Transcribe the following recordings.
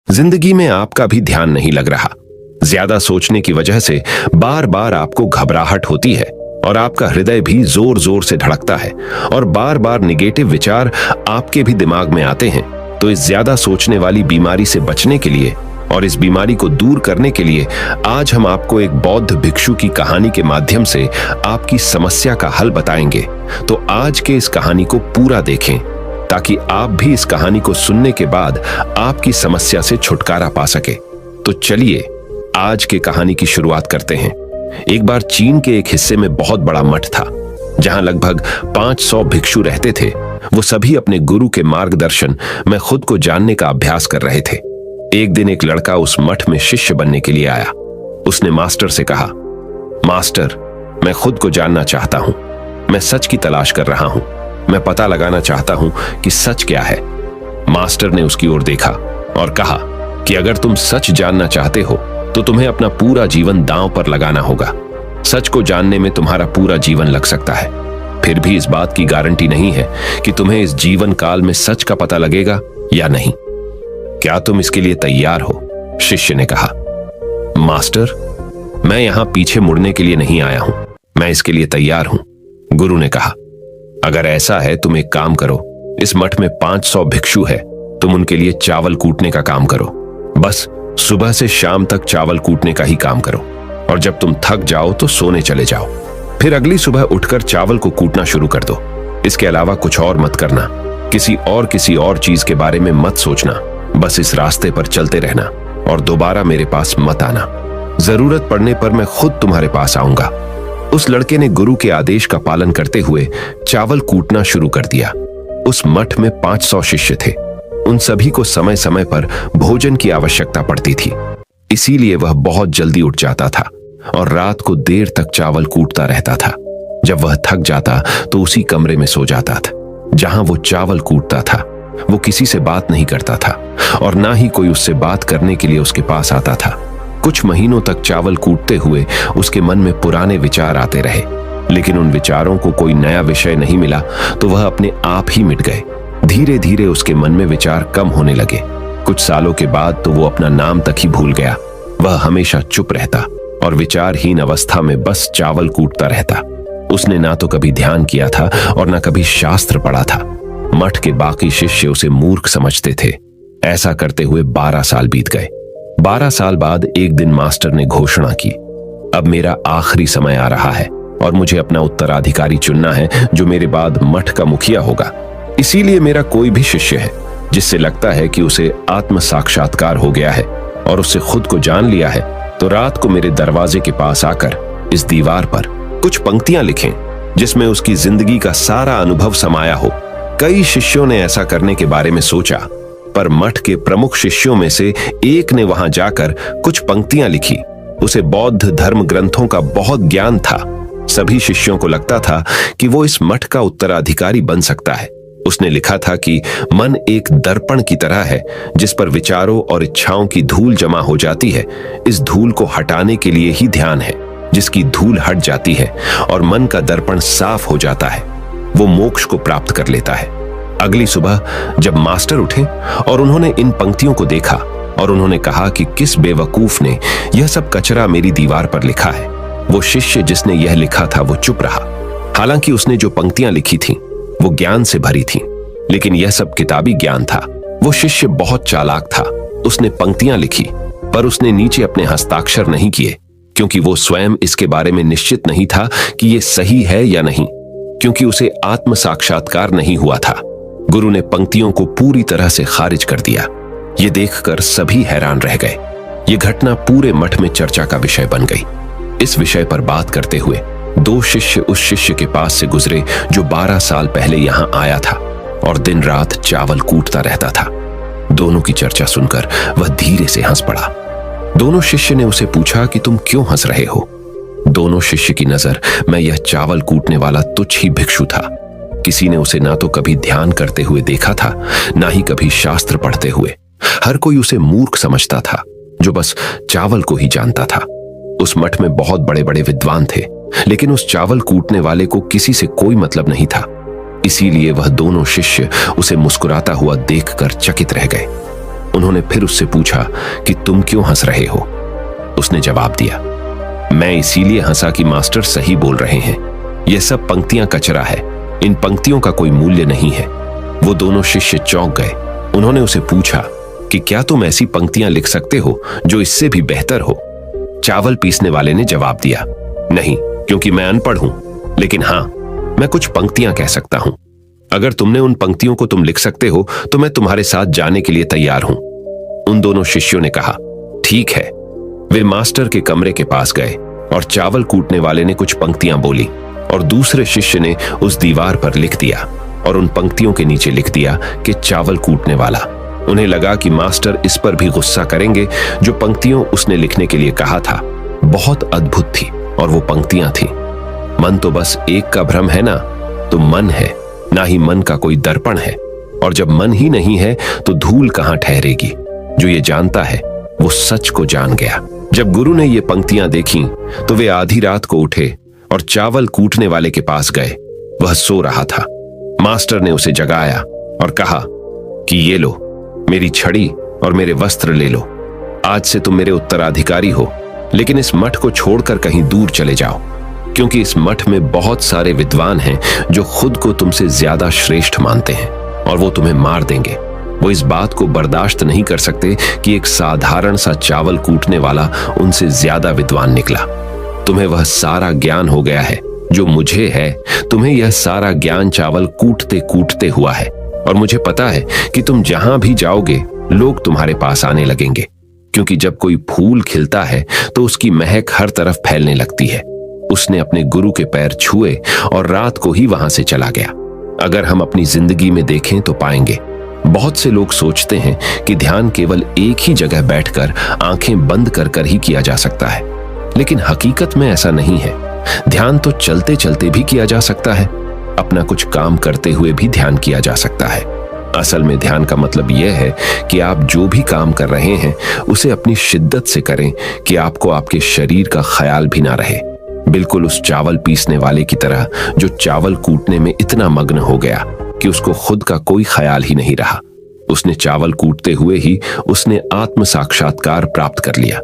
जिंदगी में आपका भी ध्यान नहीं लग रहा। ज्यादा सोचने की वजह से बार बार आपको घबराहट होती है और आपका हृदय भी जोर जोर से धड़कता है और बार बार निगेटिव विचार आपके भी दिमाग में आते हैं। तो इस ज्यादा सोचने वाली बीमारी से बचने के लिए और इस बीमारी को दूर करने के लिए आज हम आपको एक बौद्ध भिक्षु की कहानी के माध्यम से आपकी समस्या का हल बताएंगे। तो आज के इस कहानी को पूरा देखें ताकि आप भी इस कहानी को सुनने के बाद आपकी समस्या से छुटकारा पा सके। तो चलिए आज के कहानी की शुरुआत करते हैं। एक बार चीन के एक हिस्से में बहुत बड़ा मठ था जहां लगभग 500 भिक्षु रहते थे। वो सभी अपने गुरु के मार्गदर्शन में खुद को जानने का अभ्यास कर रहे थे। एक दिन एक लड़का उस मठ में शिष्य बनने के लिए आया। उसने मास्टर से कहा, मास्टर, मैं खुद को जानना चाहता हूं। मैं सच की तलाश कर रहा हूं। मैं पता लगाना चाहता हूं कि सच क्या है। मास्टर ने उसकी ओर देखा और कहा कि अगर तुम सच जानना चाहते हो तो तुम्हें अपना पूरा जीवन दांव पर लगाना होगा। सच को जानने में तुम्हारा पूरा जीवन लग सकता है, फिर भी इस बात की गारंटी नहीं है कि तुम्हें इस जीवन काल में सच का पता लगेगा या नहीं। क्या तुम इसके लिए तैयार हो? शिष्य ने कहा। मास्टर, मैं यहां पीछे मुड़ने के लिए नहीं आया हूं। मैं इसके लिए तैयार हूं। गुरु ने कहा, अगर ऐसा है तुम एक काम करो। इस मठ में 500 भिक्षु है। तुम उनके लिए चावल कूटने का काम करो। बस सुबह से शाम तक चावल कूटने का ही काम करो और जब तुम थक जाओ तो सोने चले जाओ। फिर अगली सुबह उठकर चावल को कूटना शुरू कर दो। इसके अलावा कुछ और मत करना। किसी और चीज के बारे में मत सोचना। बस इस रास्ते पर चलते रहना और दोबारा मेरे पास मत आना। जरूरत पड़ने पर मैं खुद तुम्हारे पास आऊंगा। उस लड़के ने गुरु के आदेश का पालन करते हुए चावल कूटना शुरू कर दिया। उस मठ में 500 शिष्य थे। उन सभी को समय समय पर भोजन की आवश्यकता पड़ती थी, इसीलिए वह बहुत जल्दी उठ जाता था और रात को देर तक चावल कूटता रहता था। जब वह थक जाता तो उसी कमरे में सो जाता था जहां वो चावल कूटता था। वो किसी से बात नहीं करता था और ना ही कोई उससे बात करने के लिए उसके पास आता था। कुछ महीनों तक चावल कूटते हुए उसके मन में पुराने विचार आते रहे, लेकिन उन विचारों को कोई नया विषय नहीं मिला तो वह अपने आप ही मिट गए। धीरे धीरे उसके मन में विचार कम होने लगे। कुछ सालों के बाद तो वो अपना नाम तक ही भूल गया। वह हमेशा चुप रहता और विचारहीन अवस्था में बस चावल कूटता रहता। उसने ना तो कभी ध्यान किया था और ना कभी शास्त्र पढ़ा था। मठ के बाकी शिष्य उसे मूर्ख समझते थे। ऐसा करते हुए 12 साल बीत गए। 12 साल बाद एक दिन मास्टर ने घोषणा की, अब मेरा आखिरी समय आ रहा है और मुझे अपना उत्तराधिकारी चुनना है जो मेरे बाद मठ का मुखिया होगा। इसीलिए मेरा कोई भी शिष्य है जिससे लगता है कि उसे आत्म साक्षात्कार हो गया है और उससे खुद को जान लिया है, तो रात को मेरे दरवाजे के पास आकर इस दीवार पर कुछ पंक्तियां लिखें जिसमें उसकी जिंदगी का सारा अनुभव समाया हो। कई शिष्यों ने ऐसा करने के बारे में सोचा, पर मठ के प्रमुख शिष्यों में से एक ने वहां जाकर कुछ पंक्तियां लिखी। उसे बौद्ध धर्म ग्रंथों का बहुत ज्ञान था। सभी शिष्यों को लगता था कि वो इस मठ का उत्तराधिकारी बन सकता है। उसने लिखा था कि मन एक दर्पण की तरह है जिस पर विचारों और इच्छाओं की धूल जमा हो जाती है। इस धूल को हटाने के लिए ही ध्यान है। जिसकी धूल हट जाती है और मन का दर्पण साफ हो जाता है, वो मोक्ष को प्राप्त कर लेता है। अगली सुबह जब मास्टर उठे और उन्होंने इन पंक्तियों को देखा और उन्होंने कहा कि किस बेवकूफ ने यह सब कचरा मेरी दीवार पर लिखा है। वो शिष्य जिसने यह लिखा था वो चुप रहा। हालांकि उसने जो पंक्तियां लिखी थीं वो ज्ञान से भरी थीं, लेकिन यह सब किताबी ज्ञान था। वो शिष्य बहुत चालाक था। उसने पंक्तियां लिखी पर उसने नीचे अपने हस्ताक्षर नहीं किए, क्योंकि वो स्वयं इसके बारे में निश्चित नहीं था कि ये सही है या नहीं, क्योंकि उसे आत्म साक्षात्कार नहीं हुआ था। गुरु ने पंक्तियों को पूरी तरह से खारिज कर दिया। ये देखकर सभी हैरान रह गए। ये घटना पूरे मठ में चर्चा का विषय बन गई। इस विषय पर बात करते हुए 2 शिष्य उस शिष्य के पास से गुजरे जो 12 साल पहले यहां आया था और दिन रात चावल कूटता रहता था। दोनों की चर्चा सुनकर वह धीरे से हंस पड़ा। दोनों शिष्य ने उसे पूछा कि तुम क्यों हंस रहे हो? दोनों शिष्य की नजर में यह चावल कूटने वाला तुच्छ ही भिक्षु था। किसी ने उसे ना तो कभी ध्यान करते हुए देखा था, ना ही कभी शास्त्र पढ़ते हुए। हर कोई उसे मूर्ख समझता था जो बस चावल को ही जानता था। उस मठ में बहुत बड़े बड़े विद्वान थे, लेकिन उस चावल कूटने वाले को किसी से कोई मतलब नहीं था। इसीलिए वह दोनों शिष्य उसे मुस्कुराता हुआ देखकर चकित रह गए। उन्होंने फिर उससे पूछा कि तुम क्यों हंस रहे हो। उसने जवाब दिया, मैं इसीलिए हंसा कि मास्टर सही बोल रहे हैं, यह सब पंक्तियां कचरा है, इन पंक्तियों का कोई मूल्य नहीं है। वो दोनों शिष्य चौंक गए। उन्होंने उसे पूछा कि क्या तुम ऐसी पंक्तियां लिख सकते हो जो इससे भी बेहतर हो। चावल पीसने वाले ने जवाब दिया, नहीं, क्योंकि मैं अनपढ़ हूं, लेकिन हां, मैं कुछ पंक्तियां कह सकता हूं। अगर तुमने उन पंक्तियों को तुम लिख सकते हो तो मैं तुम्हारे साथ जाने के लिए तैयार हूं। उन दोनों शिष्यों ने कहा, ठीक है। वे मास्टर के कमरे के पास गए और चावल कूटने वाले ने कुछ पंक्तियां बोली और दूसरे शिष्य ने उस दीवार पर लिख दिया और उन पंक्तियों के नीचे लिख दिया कि चावल कूटने वाला। उन्हें लगा कि मास्टर इस पर भी गुस्सा करेंगे। जो पंक्तियों उसने लिखने के लिए कहा था बहुत अद्भुत थी और वो पंक्तियां थीं, मन तो बस एक का भ्रम है ना, तो मन है, ना ही मन का कोई दर्पण है, और जब मन ही नहीं है तो धूल कहां ठहरेगी। जो ये जानता है वो सच को जान गया। जब गुरु ने ये पंक्तियां देखी तो वे आधी रात को उठे और चावल कूटने वाले के पास गए। वह सो रहा था। मास्टर ने उसे जगाया और कहा कि ये लो, मेरी छड़ी और मेरे वस्त्र ले लो। आज से तुम मेरे उत्तराधिकारी हो, लेकिन इस मठ को छोड़कर कहीं दूर चले जाओ, क्योंकि इस मठ में बहुत सारे विद्वान हैं जो खुद को तुमसे ज्यादा श्रेष्ठ मानते हैं और वो तुम्हें मार देंगे। वो इस बात को बर्दाश्त नहीं कर सकते कि एक साधारण सा चावल कूटने वाला उनसे ज्यादा विद्वान निकला। तुम्हें वह सारा ज्ञान हो गया है जो मुझे है। तुम्हें यह सारा ज्ञान चावल कूटते कूटते हुआ है, और मुझे पता है कि तुम जहां भी जाओगे लोग तुम्हारे पास आने लगेंगे, क्योंकि जब कोई फूल खिलता है तो उसकी महक हर तरफ फैलने लगती है। उसने अपने गुरु के पैर छुए और रात को ही वहां से चला गया। अगर हम अपनी जिंदगी में देखें तो पाएंगे बहुत से लोग सोचते हैं कि ध्यान केवल एक ही जगह बैठकर आंखें बंद कर कर ही किया जा सकता है, लेकिन हकीकत में ऐसा नहीं है। ध्यान तो चलते चलते भी किया जा सकता है, अपना कुछ काम करते हुए भी ध्यान किया जा सकता है। असल में ध्यान का मतलब यह है कि आप जो भी काम कर रहे हैं उसे अपनी शिद्दत से करें कि आपको आपके शरीर का ख्याल भी ना रहे। बिल्कुल उस चावल पीसने वाले की तरह जो चावल कूटने में इतना मग्न हो गया कि उसको खुद का कोई ख्याल ही नहीं रहा। उसने चावल कूटते हुए ही उसने आत्म साक्षात्कार प्राप्त कर लिया।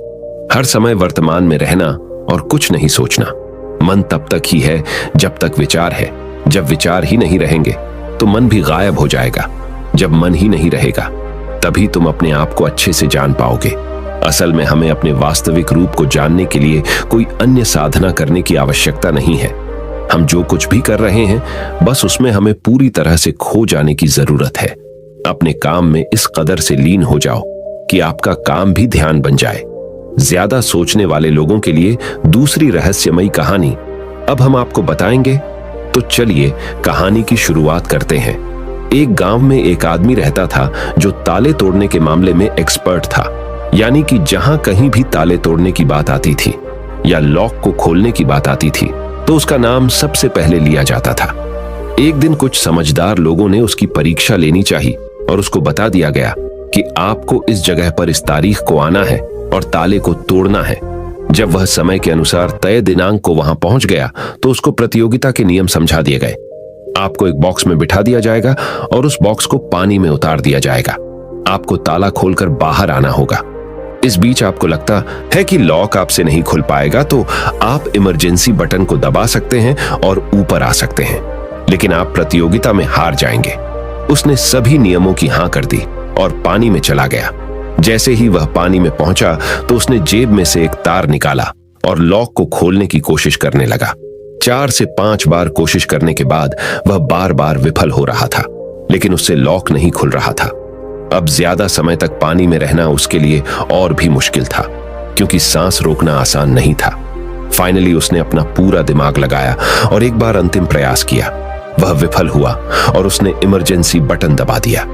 हर समय वर्तमान में रहना और कुछ नहीं सोचना। मन तब तक ही है जब तक विचार है। जब विचार ही नहीं रहेंगे तो मन भी गायब हो जाएगा। जब मन ही नहीं रहेगा तभी तुम अपने आप को अच्छे से जान पाओगे। असल में हमें अपने वास्तविक रूप को जानने के लिए कोई अन्य साधना करने की आवश्यकता नहीं है। हम जो कुछ भी कर रहे हैं बस उसमें हमें पूरी तरह से खो जाने की जरूरत है। अपने काम में इस कदर से लीन हो जाओ कि आपका काम भी ध्यान बन जाए। ज्यादा सोचने वाले लोगों के लिए दूसरी रहस्यमयी कहानी अब हम आपको बताएंगे, तो चलिए कहानी की शुरुआत करते हैं। एक गांव में एक आदमी रहता था जो ताले तोड़ने के मामले में एक्सपर्ट था, यानी कि जहां कहीं भी ताले तोड़ने की बात आती थी या लॉक को खोलने की बात आती थी तो उसका नाम सबसे पहले लिया जाता था। एक दिन कुछ समझदार लोगों ने उसकी परीक्षा लेनी चाहिए और उसको बता दिया गया कि आपको इस जगह पर इस तारीख को आना है और ताले को तोड़ना है। जब वह समय के अनुसार तय दिनांक को वहां पहुंच गया तो उसको प्रतियोगिता के नियम समझा दिए गए। आपको एक बॉक्स में बिठा दिया जाएगा और उस बॉक्स को पानी में उतार दिया जाएगा। आपको ताला खोलकर बाहर आना होगा। इस बीच आपको लगता है कि लॉक आपसे नहीं खुल पाएगा तो आप इमरजेंसी बटन को दबा सकते हैं और ऊपर आ सकते हैं, लेकिन आप प्रतियोगिता में हार जाएंगे। उसने सभी नियमों की हां कर दी और पानी में चला गया। जैसे ही वह पानी में पहुंचा तो उसने जेब में से एक तार निकाला और लॉक को खोलने की कोशिश करने लगा। 4 से 5 बार कोशिश करने के बाद वह बार बार विफल हो रहा था, लेकिन उससे लॉक नहीं खुल रहा था। अब ज्यादा समय तक पानी में रहना उसके लिए और भी मुश्किल था, क्योंकि सांस रोकना आसान नहीं था। फाइनली उसने अपना पूरा दिमाग लगाया और एक बार अंतिम प्रयास किया। वह विफल हुआ और उसने इमरजेंसी बटन दबा दिया।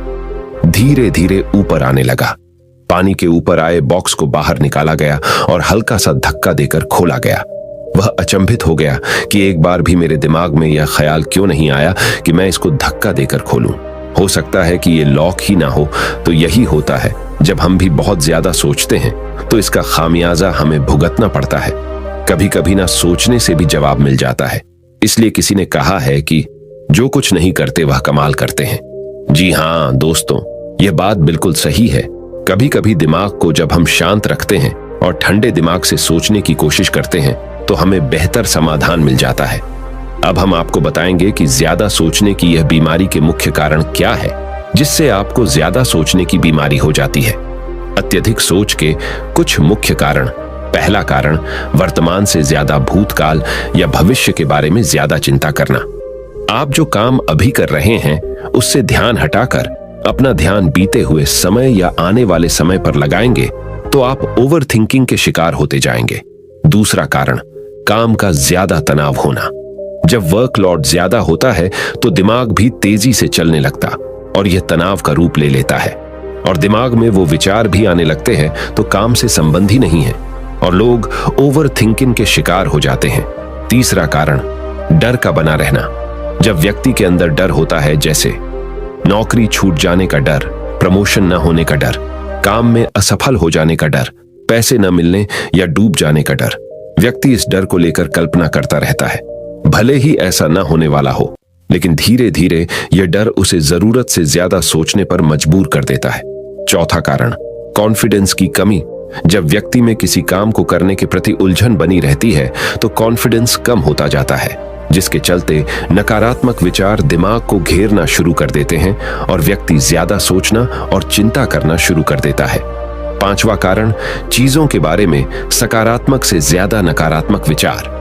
धीरे धीरे ऊपर आने लगा। पानी के ऊपर आए बॉक्स को बाहर निकाला गया और हल्का सा धक्का देकर खोला गया। वह अचंभित हो गया कि एक बार भी मेरे दिमाग में यह ख्याल क्यों नहीं आया कि मैं इसको धक्का देकर खोलूं। हो सकता है कि ये लॉक ही ना हो। तो यही होता है, जब हम भी बहुत ज्यादा सोचते हैं तो इसका खामियाजा हमें भुगतना पड़ता है। कभी कभी ना सोचने से भी जवाब मिल जाता है। इसलिए किसी ने कहा है कि जो कुछ नहीं करते वह कमाल करते हैं। जी हाँ दोस्तों, यह बात बिल्कुल सही है। कभी कभी दिमाग को जब हम शांत रखते हैं और ठंडे दिमाग से सोचने की कोशिश करते हैं तो हमें बेहतर समाधान मिल जाता है। अब हम आपको बताएंगे कि ज्यादा सोचने की यह बीमारी के मुख्य कारण क्या है, जिससे आपको ज्यादा सोचने की बीमारी हो जाती है। अत्यधिक सोच के कुछ मुख्य कारण। पहला कारण, वर्तमान से ज्यादा भूतकाल या भविष्य के बारे में ज्यादा चिंता करना। आप जो काम अभी कर रहे हैं उससे ध्यान हटाकर अपना ध्यान बीते हुए समय या आने वाले समय पर लगाएंगे तो आप ओवर थिंकिंग के शिकार होते जाएंगे। दूसरा कारण, काम का ज्यादा तनाव होना। जब वर्कलोड ज्यादा होता है तो दिमाग भी तेजी से चलने लगता और यह तनाव का रूप ले लेता है और दिमाग में वो विचार भी आने लगते हैं तो काम से संबंधी नहीं है और लोग ओवर थिंकिंग के शिकार हो जाते हैं। तीसरा कारण, डर का बना रहना। जब व्यक्ति के अंदर डर होता है, जैसे नौकरी छूट जाने का डर, प्रमोशन न होने का डर, काम में असफल हो जाने का डर, पैसे न मिलने या डूब जाने का डर, व्यक्ति इस डर को लेकर कल्पना करता रहता है। भले ही ऐसा न होने वाला हो, लेकिन धीरे धीरे यह डर उसे जरूरत से ज्यादा सोचने पर मजबूर कर देता है। चौथा कारण, कॉन्फिडेंस की कमी। जब व्यक्ति में किसी काम को करने के प्रति उलझन बनी रहती है तो कॉन्फिडेंस कम होता जाता है, जिसके चलते नकारात्मक विचार दिमाग को घेरना शुरू कर देते हैं और व्यक्ति ज्यादा सोचना और चिंता करना शुरू कर देता है। पांचवा कारण, चीजों के बारे में सकारात्मक से ज्यादा नकारात्मक विचार।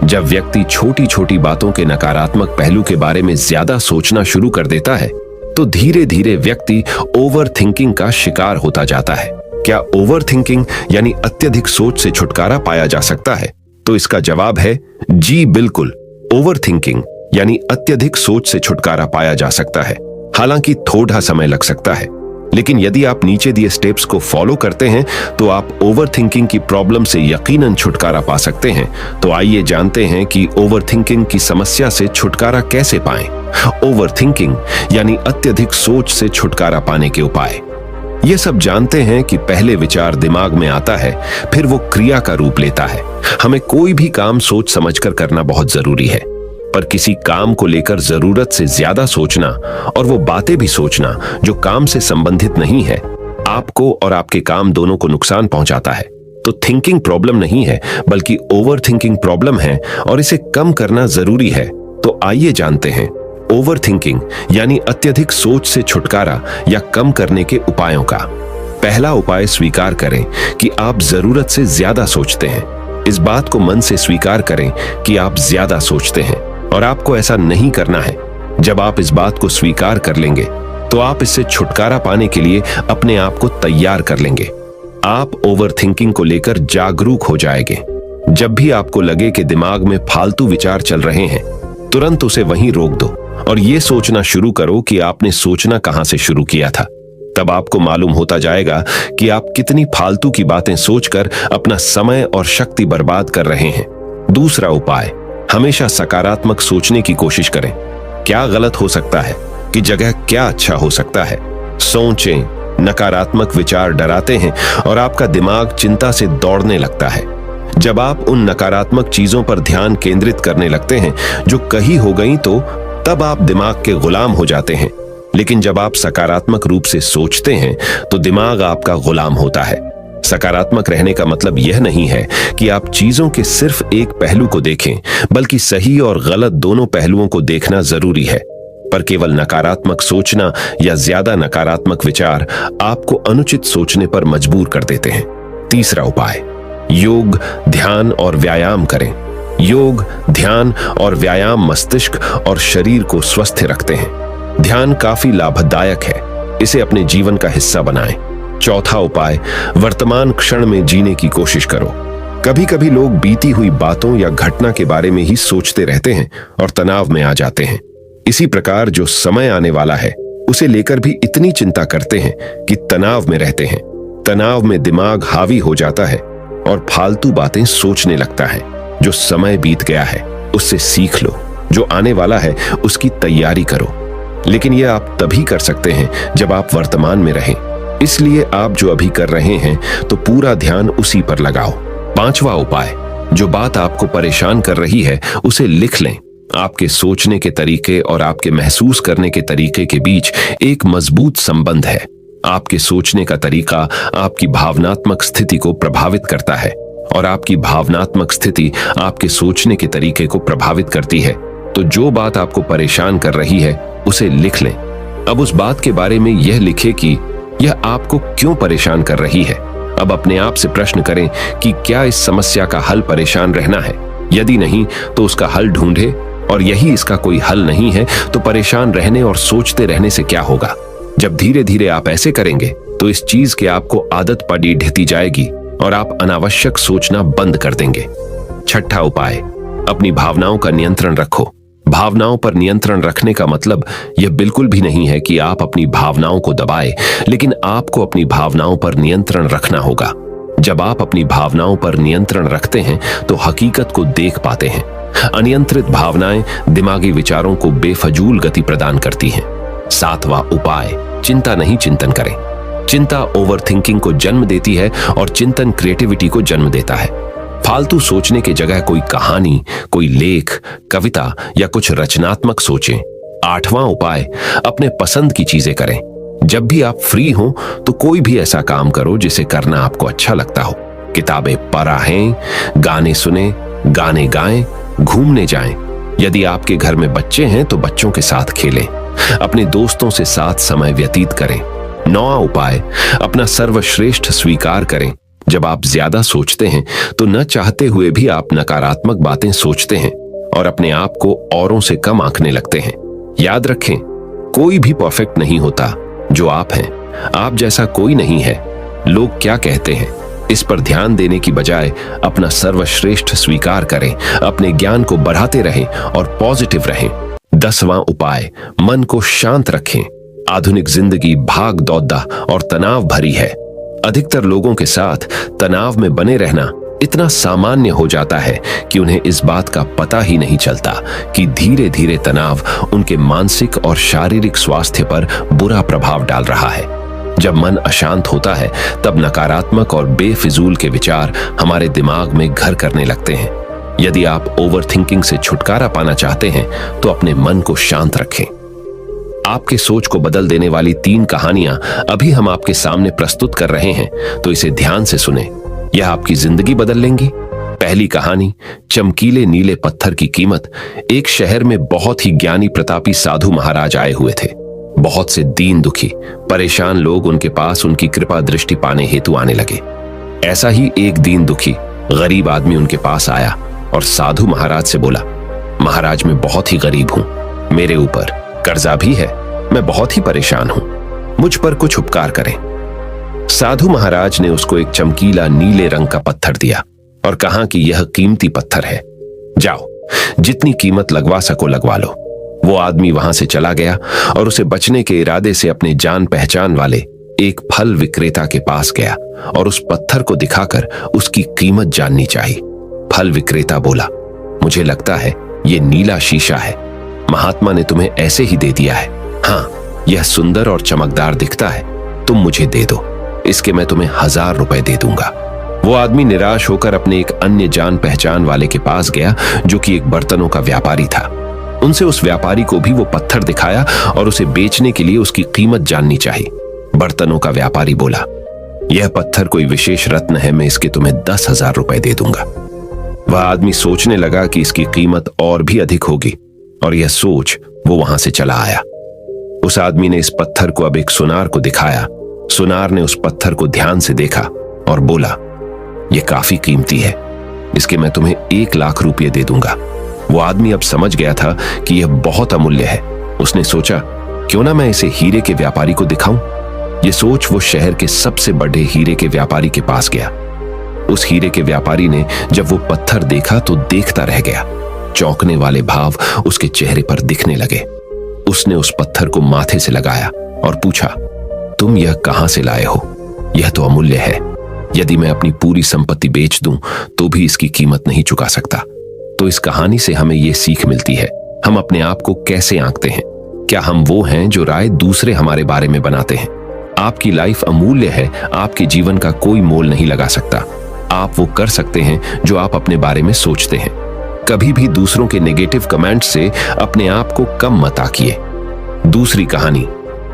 जब व्यक्ति छोटी छोटी बातों के नकारात्मक पहलू के बारे में ज्यादा सोचना शुरू कर देता है तो धीरे धीरे व्यक्ति ओवर थिंकिंग का शिकार होता जाता है। क्या ओवर थिंकिंग यानी अत्यधिक सोच से छुटकारा पाया जा सकता है? तो इसका जवाब है जी बिल्कुल। ओवर थिंकिंग यानी अत्यधिक सोच से छुटकारा पाया जा सकता है, हालांकि थोड़ा समय लग सकता है, लेकिन यदि आप नीचे दिए स्टेप्स को फॉलो करते हैं तो आप ओवर थिंकिंग की प्रॉब्लम से यकीनन छुटकारा पा सकते हैं। तो आइए जानते हैं कि ओवर थिंकिंग की समस्या से छुटकारा कैसे पाएं। ओवर थिंकिंग यानी अत्यधिक सोच से छुटकारा पाने के उपाय। ये सब जानते हैं कि पहले विचार दिमाग में आता है, फिर वो क्रिया का रूप लेता है। हमें कोई भी काम सोच समझकर करना बहुत जरूरी है, पर किसी काम को लेकर जरूरत से ज्यादा सोचना और वो बातें भी सोचना जो काम से संबंधित नहीं है, आपको और आपके काम दोनों को नुकसान पहुंचाता है। तो थिंकिंग प्रॉब्लम नहीं है, बल्कि ओवर थिंकिंग प्रॉब्लम है और इसे कम करना जरूरी है। तो आइए जानते हैं ओवर थिंकिंग यानी अत्यधिक सोच से छुटकारा या कम करने के उपायों का। पहला उपाय, स्वीकार करें कि आप जरूरत से ज्यादा सोचते हैं। इस बात को मन से स्वीकार करें कि आप ज्यादा सोचते हैं और आपको ऐसा नहीं करना है। जब आप इस बात को स्वीकार कर लेंगे तो आप इससे छुटकारा पाने के लिए अपने आप को तैयार कर लेंगे। आप ओवर थिंकिंग को लेकर जागरूक हो जाएंगे। जब भी आपको लगे कि दिमाग में फालतू विचार चल रहे हैं, तुरंत उसे वहीं रोक दो और ये सोचना शुरू करो कि आपने सोचना कहां से शुरू किया था। तब आपको मालूम होता जाएगा कि आप कितनी फालतू की बातें सोचकर अपना समय और शक्ति बर्बाद कर रहे हैं। दूसरा उपाय, हमेशा सकारात्मक सोचने की कोशिश करें। क्या गलत हो सकता है कि जगह क्या अच्छा हो सकता है। सोचें। नकारात्मक विचार डराते हैं और आपका दिमाग चिंता से दौड़ने लगता है। जब आप उन नकारात्मक चीजों पर ध्यान केंद्रित करने लगते हैं जो कही हो गई, तो तब आप दिमाग के गुलाम हो जाते हैं। लेकिन जब आप सकारात्मक रूप से सोचते हैं तो दिमाग आपका गुलाम होता है। सकारात्मक रहने का मतलब यह नहीं है कि आप चीजों के सिर्फ एक पहलू को देखें, बल्कि सही और गलत दोनों पहलुओं को देखना जरूरी है। पर केवल नकारात्मक सोचना या ज्यादा नकारात्मक विचार आपको अनुचित सोचने पर मजबूर कर देते हैं। तीसरा उपाय, योग, ध्यान और व्यायाम करें। योग, ध्यान और व्यायाम मस्तिष्क और शरीर को स्वस्थ रखते हैं। ध्यान काफी लाभदायक है, इसे अपने जीवन का हिस्सा बनाएं। चौथा उपाय, वर्तमान क्षण में जीने की कोशिश करो। कभी कभी लोग बीती हुई बातों या घटना के बारे में ही सोचते रहते हैं और तनाव में आ जाते हैं। इसी प्रकार जो समय आने वाला है उसे लेकर भी इतनी चिंता करते हैं कि तनाव में रहते हैं। तनाव में दिमाग हावी हो जाता है और फालतू बातें सोचने लगता है। जो समय बीत गया है उससे सीख लो, जो आने वाला है उसकी तैयारी करो। लेकिन यह आप तभी कर सकते हैं जब आप वर्तमान में रहें। इसलिए आप जो अभी कर रहे हैं तो पूरा ध्यान उसी पर लगाओ। पांचवा उपाय, जो बात आपको परेशान कर रही है उसे लिख लें। आपके सोचने के तरीके और आपके महसूस करने के तरीके के बीच एक मजबूत संबंध है। आपके सोचने का तरीका आपकी भावनात्मक स्थिति को प्रभावित करता है और आपकी भावनात्मक स्थिति आपके सोचने के तरीके को प्रभावित करती है। तो जो बात आपको परेशान कर रही है उसे लिख लें। अब उस बात के बारे में यह लिखें कि यह आपको क्यों परेशान कर रही है। अब अपने आप से प्रश्न करें कि क्या इस समस्या का हल परेशान रहना है। यदि नहीं तो उसका हल ढूंढे, और यही इसका कोई हल नहीं है तो परेशान रहने और सोचते रहने से क्या होगा। जब धीरे धीरे आप ऐसे करेंगे तो इस चीज की आपको आदत पड़ी ढहती जाएगी और आप अनावश्यक सोचना बंद कर देंगे। छठा उपाय, अपनी भावनाओं का नियंत्रण रखो। भावनाओं पर नियंत्रण रखने का मतलब यह बिल्कुल भी नहीं है कि आप अपनी भावनाओं को दबाएं, लेकिन आपको अपनी भावनाओं पर नियंत्रण रखना होगा। जब आप अपनी भावनाओं पर नियंत्रण रखते हैं तो हकीकत को देख पाते हैं। अनियंत्रित भावनाएं दिमागी विचारों को बेफजूल गति प्रदान करती हैं। सातवां उपाय, चिंता नहीं चिंतन करें। चिंता ओवरथिंकिंग को जन्म देती है और चिंतन क्रिएटिविटी को जन्म देता है। फालतू सोचने की जगह कोई कहानी, कोई लेख, कविता या कुछ रचनात्मक सोचें। आठवां उपाय, अपने पसंद की चीजें करें। जब भी आप फ्री हो तो कोई भी ऐसा काम करो जिसे करना आपको अच्छा लगता हो। किताबें पढ़ें, गाने सुने, गाने गाएं, घूमने जाएं। यदि आपके घर में बच्चे हैं तो बच्चों के साथ खेलें। अपने दोस्तों से साथ समय व्यतीत करें। नौवां उपाय, अपना सर्वश्रेष्ठ स्वीकार करें। जब आप ज्यादा सोचते हैं तो न चाहते हुए भी आप नकारात्मक बातें सोचते हैं और अपने आप को औरों से कम आंकने लगते हैं। याद रखें, कोई भी परफेक्ट नहीं होता जो आप हैं। आप जैसा कोई नहीं है। लोग क्या कहते हैं इस पर ध्यान देने की बजाय अपना सर्वश्रेष्ठ स्वीकार करें, अपने ज्ञान को बढ़ाते रहें और पॉजिटिव रहें। 10वां उपाय, मन को शांत रखें। आधुनिक जिंदगी भाग दौड़ा और तनाव भरी है। अधिकतर लोगों के साथ तनाव में बने रहना इतना सामान्य हो जाता है कि उन्हें इस बात का पता ही नहीं चलता कि धीरे धीरे तनाव उनके मानसिक और शारीरिक स्वास्थ्य पर बुरा प्रभाव डाल रहा है। जब मन अशांत होता है तब नकारात्मक और बेफिजूल के विचार हमारे दिमाग में घर करने लगते हैं। यदि आप ओवरथिंकिंग से छुटकारा पाना चाहते हैं तो अपने मन को शांत रखें। आपके सोच को बदल देने वाली 3 कहानियां अभी हम आपके सामने प्रस्तुत कर रहे हैं, तो इसे ध्यान से सुने। यह आपकी जिंदगी बदल लेंगी। पहली कहानी, चमकीले नीले पत्थर की कीमत। एक शहर में बहुत ही ज्ञानी प्रतापी साधु महाराज आए हुए थे। बहुत से दीन दुखी परेशान लोग उनके पास उनकी कृपा दृष्टि पाने हेतु आने लगे। ऐसा ही एक दीन दुखी गरीब आदमी उनके पास आया और साधु महाराज से बोला, महाराज मैं बहुत ही गरीब हूं, मेरे ऊपर कर्जा भी है, मैं बहुत ही परेशान हूं, मुझ पर कुछ उपकार करें। साधु महाराज ने उसको एक चमकीला नीले रंग का पत्थर दिया और कहा कि यह कीमती पत्थर है, जाओ जितनी कीमत लगवा सको लगवा लो। वो आदमी वहां से चला गया और उसे बचने के इरादे से अपने जान पहचान वाले एक फल विक्रेता के पास गया और उस पत्थर को दिखाकर उसकी कीमत जाननी चाहिए। फल विक्रेता बोला, मुझे लगता है ये नीला शीशा है, महात्मा ने तुम्हें ऐसे ही दे दिया है। हाँ, यह सुंदर और चमकदार दिखता है, तुम मुझे दे दो, इसके मैं तुम्हें 1000 रुपए दे दूंगा। वो आदमी निराश होकर अपने एक अन्य जान पहचान वाले के पास गया जो कि एक बर्तनों का व्यापारी था। उनसे उस व्यापारी को भी वो पत्थर दिखाया और उसे बेचने के लिए उसकी कीमत जाननी चाहिए। बर्तनों का व्यापारी बोला, यह पत्थर कोई विशेष रत्न है, मैं इसके तुम्हें 10,000 रुपए दे दूंगा। वह आदमी सोचने लगा कि इसकी कीमत और भी अधिक होगी और यह सोच वो वहां से चला आया। उस आदमी ने इस पत्थर को अब एक सुनार को दिखाया। सुनार ने उस पत्थर को ध्यान से देखा और बोला, यह काफी कीमती है, इसके मैं तुम्हें 1 लाख रुपये दे दूंगा। वो आदमी अब समझ गया था कि यह बहुत अमूल्य है। उसने सोचा, क्यों ना मैं इसे हीरे के व्यापारी को दिखाऊं। यह सोच वो शहर के सबसे बड़े हीरे के व्यापारी के पास गया। उस हीरे के व्यापारी ने जब वो पत्थर देखा तो देखता रह गया। चौंकने वाले भाव उसके चेहरे पर दिखने लगे। उसने उस पत्थर को माथे से लगाया और पूछा, तुम यह कहां से लाए हो? यह तो अमूल्य है, यदि मैं अपनी पूरी संपत्ति बेच दूं तो भी इसकी कीमत नहीं चुका सकता। तो इस कहानी से हमें यह सीख मिलती है, हम अपने आप को कैसे आंकते हैं। क्या हम वो हैं जो राय दूसरे हमारे बारे में बनाते हैं? आपकी लाइफ अमूल्य है, आपके जीवन का कोई मोल नहीं लगा सकता। आप वो कर सकते हैं जो आप अपने बारे में सोचते हैं। कभी भी दूसरों के नेगेटिव कमेंट से अपने आप को कम मत आंकिए। दूसरी कहानी,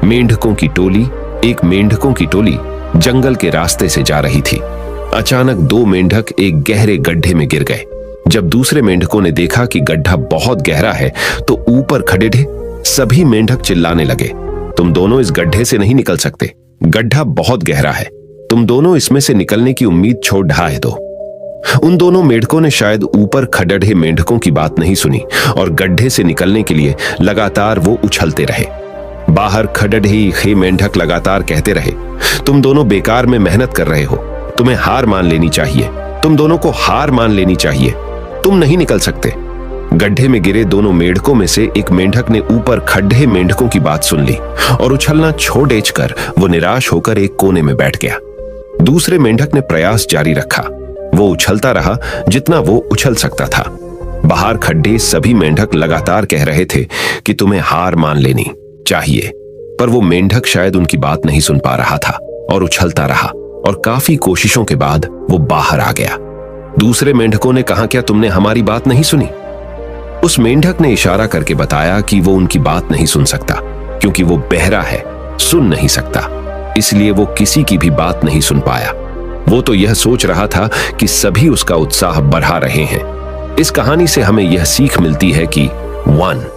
मेंढकों की टोली, एक मेंढकों की टोली जंगल के रास्ते से जा रही थी। अचानक दो मेंढक एक गहरे गड्ढे में गिर गए। जब दूसरे मेंढकों ने देखा कि गड्ढा बहुत गहरा है तो ऊपर खड़े सभी मेंढक चिल्लाने लगे, तुम दोनों इस गड्ढे से नहीं निकल सकते, गड्ढा बहुत गहरा है, तुम दोनों इसमें से निकलने की उम्मीद छोड़ ढाह दो। उन दोनों मेंढकों ने शायद ऊपर खड़े मेंढकों की बात नहीं सुनी और गड्ढे से निकलने के लिए लगातार वो उछलते रहे। बाहर खड़े मेंढक लगातार कहते रहे, तुम दोनों बेकार में मेहनत कर रहे हो, तुम्हें हार मान लेनी चाहिए, तुम दोनों को हार मान लेनी चाहिए, तुम नहीं निकल सकते। गड्ढे में गिरे दोनों मेंढकों में से एक मेंढक ने ऊपर खड़े मेंढकों की बात सुन ली और उछलना छोड़ कर वो निराश होकर एक कोने में बैठ गया। दूसरे मेंढक ने प्रयास जारी रखा, वो उछलता रहा जितना वो उछल सकता था। बाहर खड़े सभी मेंढक लगातार कह रहे थे कि तुम्हें हार मान लेनी चाहिए, पर वो मेंढक शायद उनकी बात नहीं सुन पा रहा था और उछलता रहा और काफी कोशिशों के बाद वो बाहर आ गया। दूसरे मेंढकों ने कहा, क्या तुमने हमारी बात नहीं सुनी? उस मेंढक ने इशारा करके बताया कि वो उनकी बात नहीं सुन सकता क्योंकि वो बहरा है, सुन नहीं सकता, इसलिए वो किसी की भी बात नहीं सुन पाया। वो तो यह सोच रहा था कि सभी उसका उत्साह बढ़ा रहे हैं। इस कहानी से हमें यह सीख मिलती है कि 1.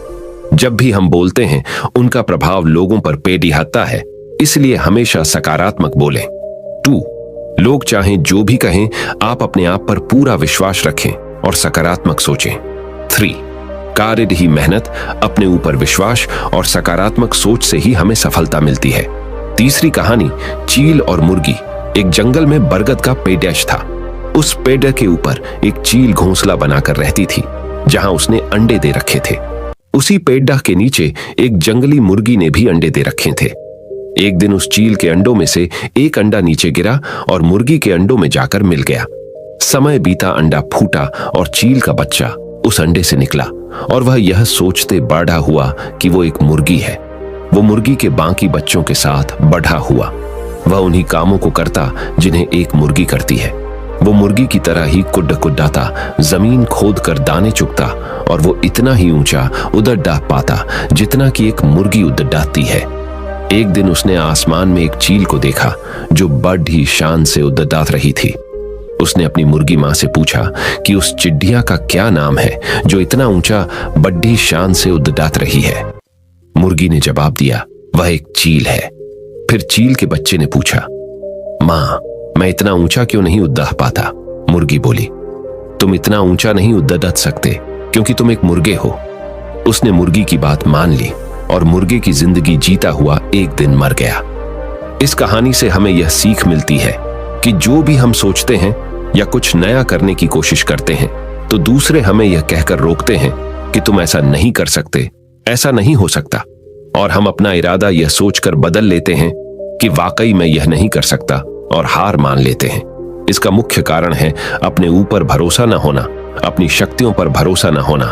जब भी हम बोलते हैं उनका प्रभाव लोगों पर पेडिहाता है, इसलिए हमेशा सकारात्मक बोलें। 2. लोग चाहें जो भी कहें, आप अपने आप पर पूरा विश्वास रखें और सकारात्मक सोचें। 3. कार्य ही मेहनत, अपने ऊपर विश्वास और सकारात्मक सोच से ही हमें सफलता मिलती है। तीसरी कहानी, चील और मुर्गी। एक जंगल में बरगद का पेड़ था। उस पेड़ के ऊपर एक चील घोंसला बनाकर रहती थी जहां उसने अंडे दे रखे थे। उसी पेड़ के नीचे एक जंगली मुर्गी ने भी अंडे दे रखे थे। एक दिन उस चील के अंडों में से एक अंडा नीचे गिरा और मुर्गी के अंडों में जाकर मिल गया। समय बीता, अंडा फूटा और चील का बच्चा उस अंडे से निकला और वह यह सोचते बड़ा हुआ कि वो एक मुर्गी है। वो मुर्गी के बाकी बच्चों के साथ बढ़ा हुआ। वह उन्हीं कामों को करता जिन्हें एक मुर्गी करती है। वो मुर्गी की तरह ही कुड्डाता, जमीन खोद कर दाने चुगता और वो इतना ही ऊंचा उड़द डाह पाता जितना कि एक मुर्गी उड़द डाहती है। एक दिन उसने आसमान में एक चील को देखा जो बड़ी शान से उड़द डाह रही थी। उसने अपनी मुर्गी मां से पूछा कि उस चिड़िया का क्या नाम है जो इतना ऊंचा बड़ी शान से उड़द डाह रही है। मुर्गी ने जवाब दिया, वह एक चील है। फिर चील के बच्चे ने पूछा, मां, मैं इतना ऊंचा क्यों नहीं उड़द डाह पाता? मुर्गी बोली, तुम इतना ऊंचा नहीं उड़द डाह सकते क्योंकि तुम एक मुर्गे हो। उसने मुर्गी की बात मान ली और मुर्गे की जिंदगी जीता हुआ एक दिन मर गया। इस कहानी से हमें यह सीख मिलती है कि जो भी हम सोचते हैं या कुछ नया करने की कोशिश करते हैं तो दूसरे हमें यह कहकर रोकते हैं कि तुम ऐसा नहीं कर सकते, ऐसा नहीं हो सकता, और हम अपना इरादा यह सोचकर बदल लेते हैं कि वाकई मैं यह नहीं कर सकता और हार मान लेते हैं। इसका मुख्य कारण है अपने ऊपर भरोसा न होना, अपनी शक्तियों पर भरोसा न होना,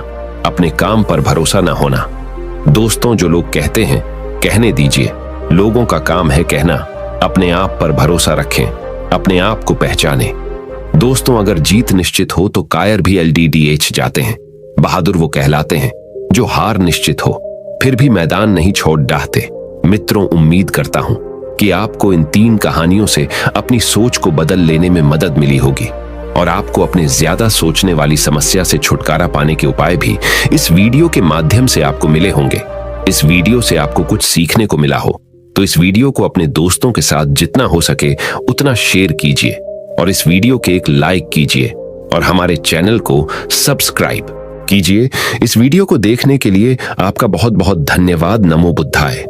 अपने काम पर भरोसा न होना। दोस्तों, जो लोग कहते हैं कहने दीजिए, लोगों का काम है कहना। अपने आप पर भरोसा रखें, अपने आप को पहचानें। दोस्तों, अगर जीत निश्चित हो तो कायर भी LDDH जाते हैं। बहादुर वो कहलाते हैं जो हार निश्चित हो फिर भी मैदान नहीं छोड़ डाहते। मित्रों, उम्मीद करता हूं कि आपको इन 3 कहानियों से अपनी सोच को बदल लेने में मदद मिली होगी और आपको अपने ज्यादा सोचने वाली समस्या से छुटकारा पाने के उपाय भी इस वीडियो के माध्यम से आपको मिले होंगे। इस वीडियो से आपको कुछ सीखने को मिला हो तो इस वीडियो को अपने दोस्तों के साथ जितना हो सके उतना शेयर कीजिए और इस वीडियो के एक लाइक कीजिए और हमारे चैनल को सब्सक्राइब कीजिए। इस वीडियो को देखने के लिए आपका बहुत बहुत धन्यवाद। नमो बुद्धाय।